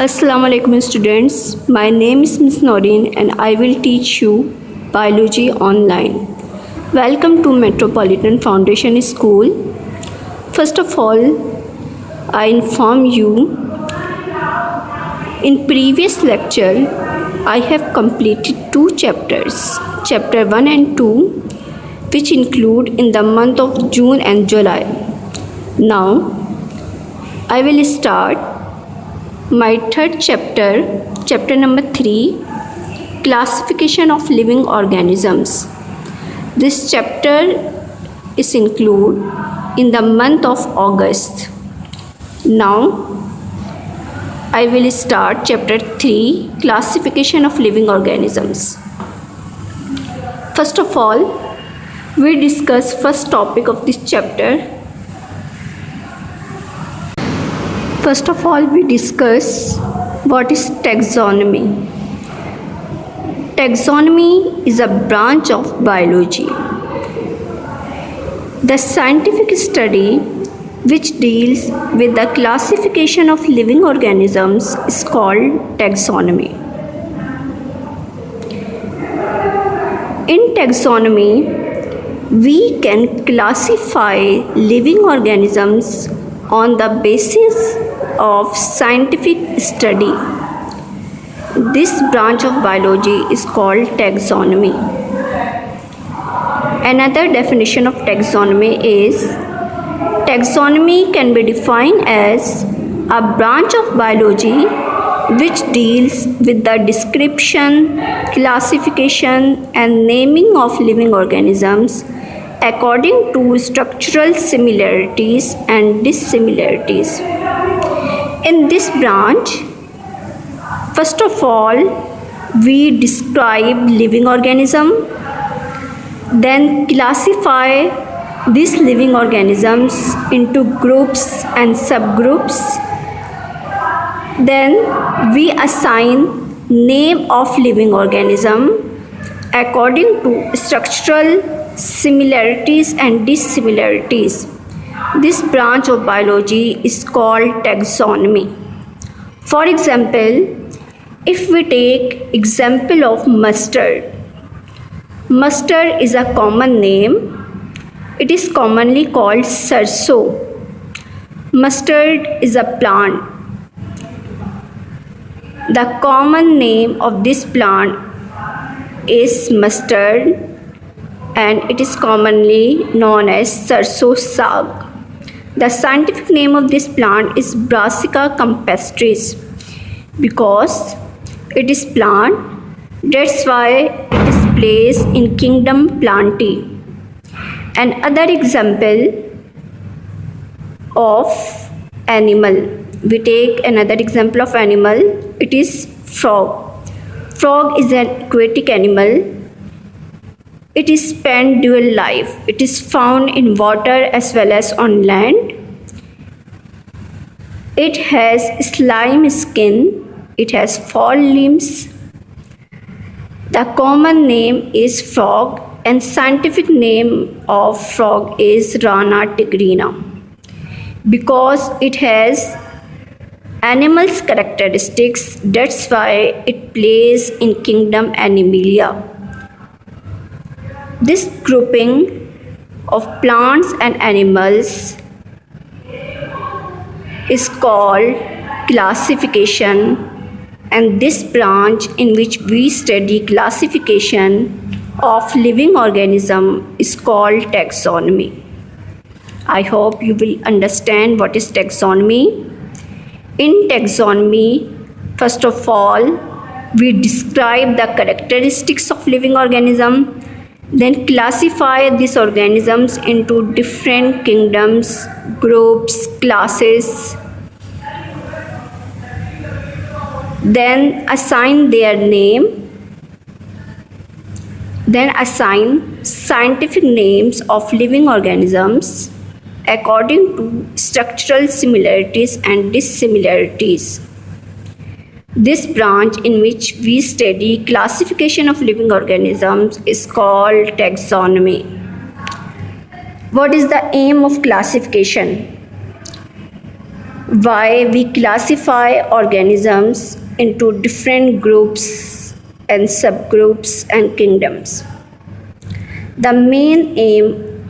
Assalamu alaikum students. My name is Ms. Noreen and I will teach you biology online. Welcome to Metropolitan Foundation School. First of all, I inform you in previous lecture I have completed 2 chapters, chapter 1 and 2, which include in the month of June and July. Now I will start my third chapter number 3, classification of living organisms. This chapter is included in the month of August. Now I will start chapter 3, classification of living organisms. First of all, we discuss first topic of this chapter. First of all, we discuss what is taxonomy. Taxonomy is a branch of biology. The scientific study which deals with the classification of living organisms is called taxonomy. In taxonomy, we can classify living organisms on the basis of scientific study. This branch of biology is called taxonomy. Another definition of taxonomy is taxonomy can be defined as a branch of biology which deals with the description, classification and naming of living organisms according to structural similarities and dissimilarities. In this branch, first of all, we describe living organism, then classify these living organisms into groups and subgroups. Then we assign name of living organism according to structural similarities and dissimilarities. This branch of biology is called taxonomy. For example, if we take example of mustard. Mustard is a common name. It is commonly called sarso. Mustard is a plant. The common name of this plant is mustard and it is commonly known as sarso saag. The scientific name of this plant is Brassica campestris because it is plant. That's why it is placed in kingdom Plantae. Another example of animal. We take another example of animal. It is frog. Frog is an aquatic animal. It is spent dual life. It is found in water as well as on land. It has slime skin. It has 4 limbs. The common name is frog and scientific name of frog is Rana tigrina because it has animal's characteristics. That's why it plays in kingdom Animalia. This grouping of plants and animals is called classification, and this branch in which we study classification of living organism is called taxonomy. I hope you will understand what is taxonomy. In taxonomy, first of all, we describe the characteristics of living organism, then classify these organisms into different kingdoms, groups, classes, then assign their name, then assign scientific names of living organisms according to structural similarities and dissimilarities. This branch in which we study classification of living organisms is called taxonomy. What is the aim of classification? why we classify organisms into different groups and subgroups and kingdoms. The main aim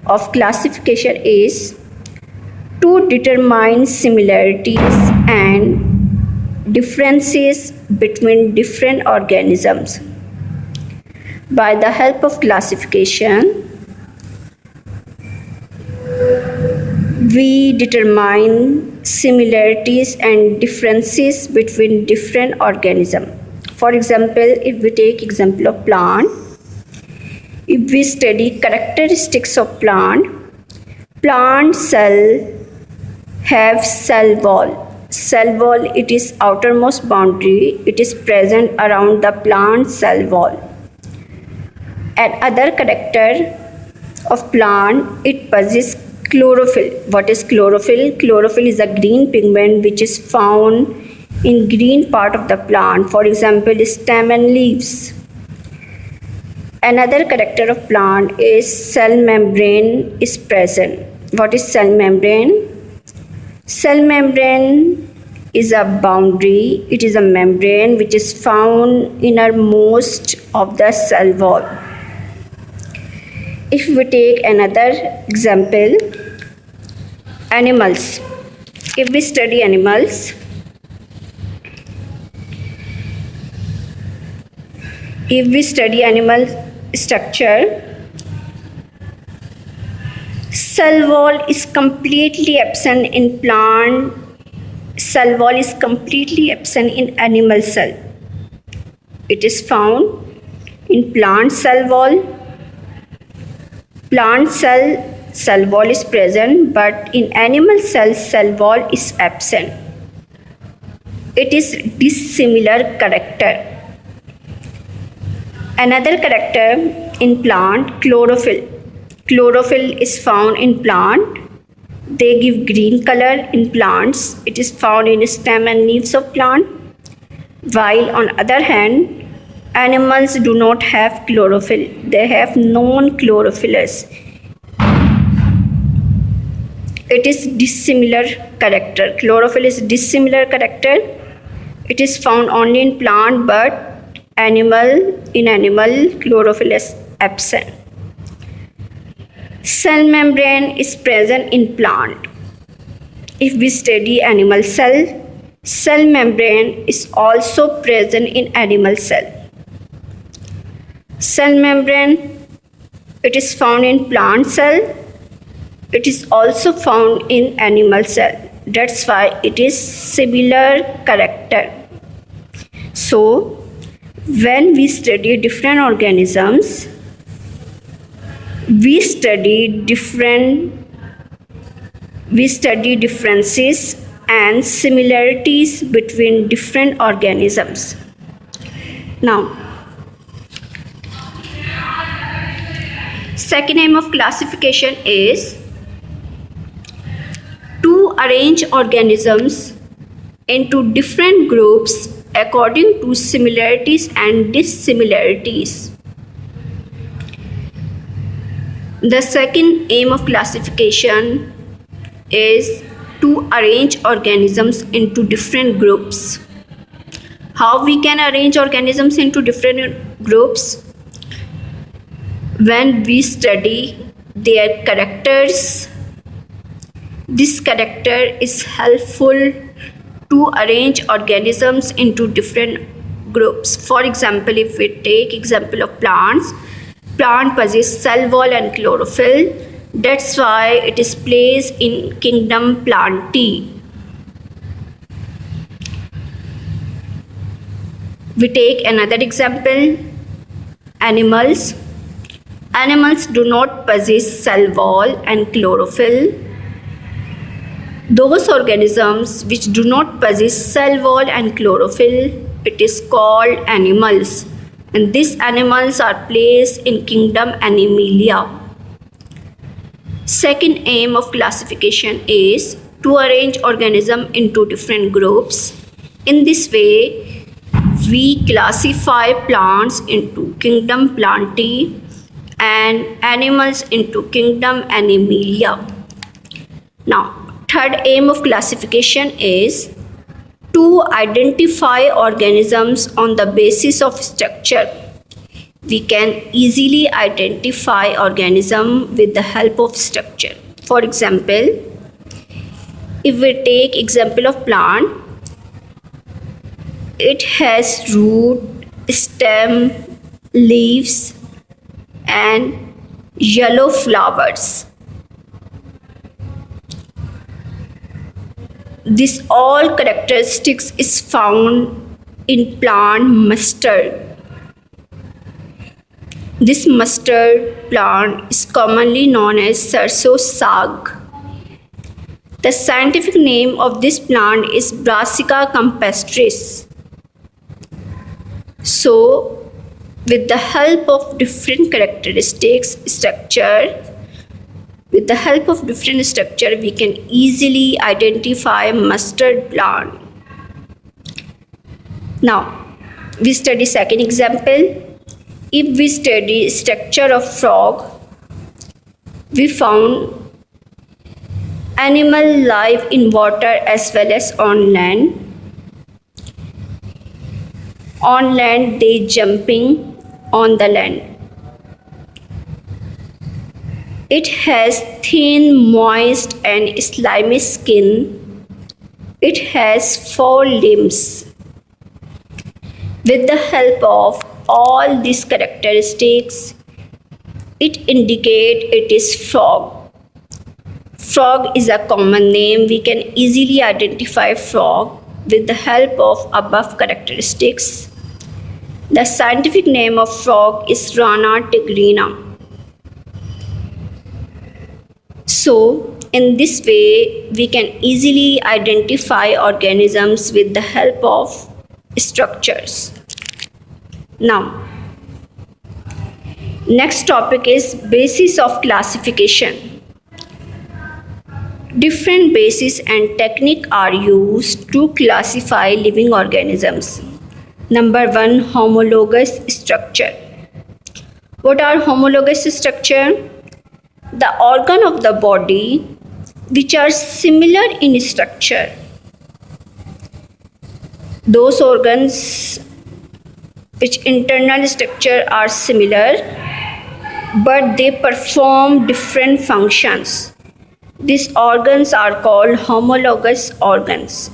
of classification is to determine similarities and differences between different organisms. By the help of classification, we determine similarities and differences between different organisms. For example, if we take example of plant, if we study characteristics of plant cell have cell wall. Cell wall, it is outermost boundary. It is present around the plant cell wall. And other character of plant, it possesses chlorophyll. What is chlorophyll? Chlorophyll is a green pigment which is found in green part of the plant. For example, stem and leaves. Another character of plant is cell membrane is present. What is cell membrane? Cell membrane is a boundary. It is a membrane which is found innermost of the cell wall. If we take another example, animals. If we study animal structure, cell wall is completely absent in plant. Cell wall is completely absent in animal cell. It is found in plant cell wall. Plant cell wall is present, but in animal cell wall is absent. It is dissimilar character. Another character in plant, chlorophyll. Chlorophyll is found in plant. They give green color in plants. It is found in stem and leaves of plant. While on other hand, animals do not have chlorophyll. They have non-chlorophyllous. It is dissimilar character. Chlorophyll is dissimilar character. It is found only in plant, but in animal chlorophyll is absent. Cell membrane is present in plant. If we study animal cell membrane is also present in animal cell. Cell membrane, it is found in plant cell. It is also found in animal cell. That's why it is similar character. So, when we study different organisms, we study differences and similarities between different organisms. Now, second aim of classification is to arrange organisms into different groups according to similarities and dissimilarities. The second aim of classification is to arrange organisms into different groups. How we can arrange organisms into different groups? When we study their characters, this character is helpful to arrange organisms into different groups. For example, if we take example of plants, plant possess cell wall and chlorophyll. That's why it is placed in kingdom Plantae. We take another example, animals. Animals do not possess cell wall and chlorophyll. Those organisms which do not possess cell wall and chlorophyll, it is called animals. And these animals are placed in kingdom Animalia. Second aim of classification is to arrange organisms into different groups. In this way, we classify plants into kingdom Plantae and animals into kingdom Animalia. Now, Third aim of classification is to identify organisms on the basis of structure. We can easily identify organism with the help of structure. For example, if we take example of plant, it has root, stem, leaves and yellow flowers. This all characteristics is found in plant mustard. This mustard plant is commonly known as sarso saag. The scientific name of this plant is Brassica campestris. So, with the help of different characteristics, we can easily identify mustard plant. Now, we study second example. If we study structure of frog, we found animal live in water as well as on land. On land, they jumping on the land. It has thin, moist and slimy skin. It has 4 limbs. With the help of all these characteristics, it indicates it is frog. Frog is a common name. We can easily identify frog with the help of above characteristics. The scientific name of frog is Rana tigrina. So, in this way, we can easily identify organisms with the help of structures. Now, next topic is basis of classification. Different bases and technique are used to classify living organisms. Number 1, homologous structure. What are homologous structure? The organ of the body which are similar in structure. Those organs which internal structure are similar but they perform different functions. These organs are called homologous organs.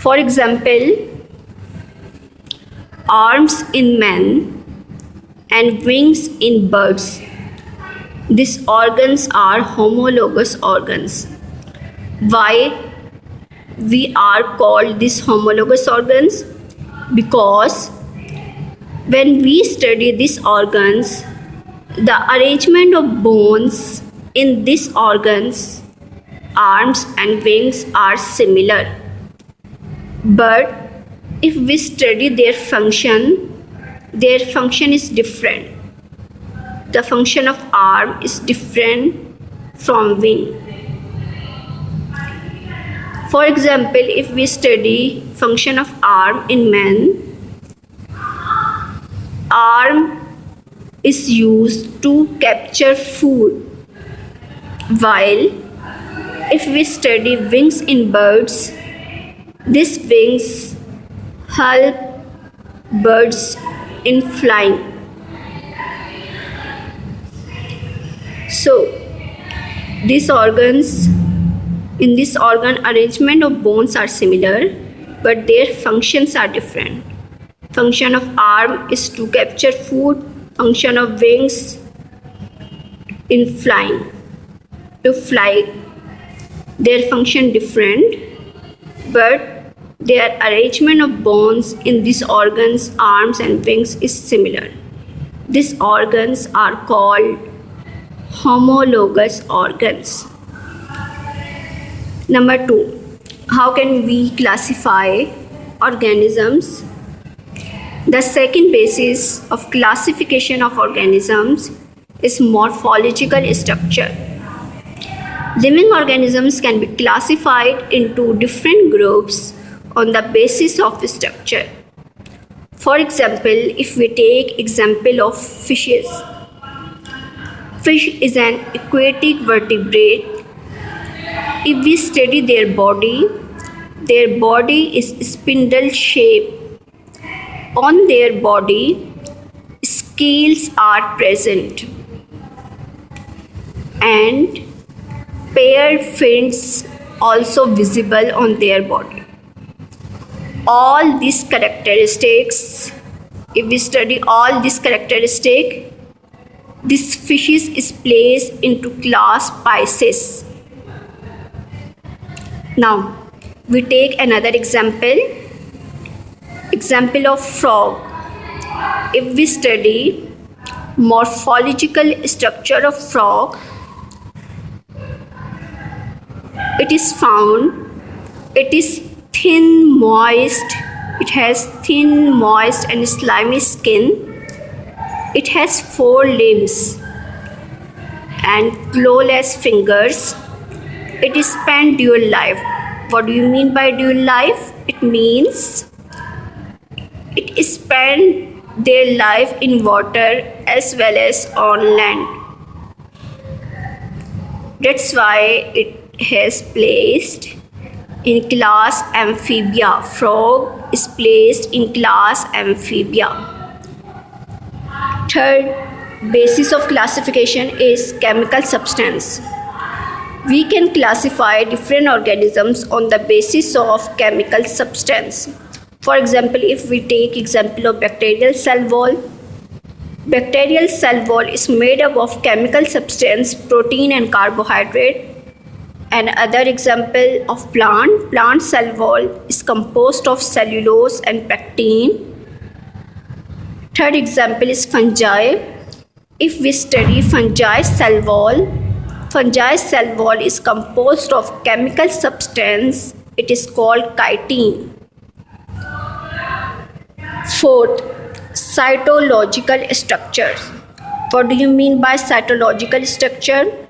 For example, arms in men and wings in birds. These organs are homologous organs. Why we are called these homologous organs? Because when we study these organs, the arrangement of bones in these organs, arms and wings are similar. But if we study their function is different. The function of arm is different from wing. For example, if we study function of arm in man, arm is used to capture food, while if we study wings in birds, these wings help birds in flying. So, these organs, in this organ arrangement of bones are similar, but their functions are different. Function of arm is to capture food, function of wings in flying, to fly. Their function different, but their arrangement of bones in these organs, arms and wings is similar. These organs are called homologous organs. Number 2, how can we classify organisms? The second basis of classification of organisms is morphological structure. Living organisms can be classified into different groups on the basis of structure. For example, if we take example of fishes, Fish is an aquatic vertebrate. If we study their body is spindle shaped. On their body, scales are present and paired fins also visible on their body. All these characteristics, if we study all these characteristics, this species is placed into class Pisces. Now, we take another example of frog. If we study morphological structure of frog, it is found it is thin, moist. It has thin, moist and slimy skin. It has 4 limbs and clawless fingers. It is spent dual life. What do you mean by dual life? It means it spend their life in water as well as on land. That's why it has placed in class Amphibia. Frog is placed in class Amphibia. Third basis of classification is chemical substance. We can classify different organisms on the basis of chemical substance. For example, if we take example of bacterial cell wall, bacterial cell wall is made up of chemical substance, protein and carbohydrate. And other example of plant cell wall is composed of cellulose and pectin. Third example is fungi. If we study fungi cell wall is composed of chemical substance. It is called chitin. Fourth, cytological structures. What do you mean by cytological structure?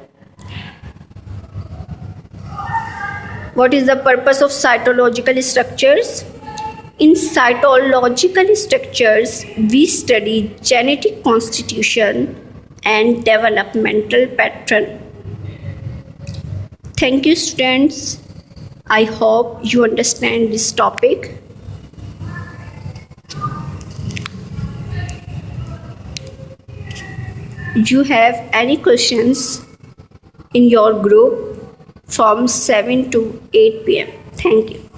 What is the purpose of cytological structures? In cytological structures, we study genetic constitution and developmental pattern. Thank you, students. I hope you understand this topic. You have any questions in your group from 7 to 8 p.m. Thank you.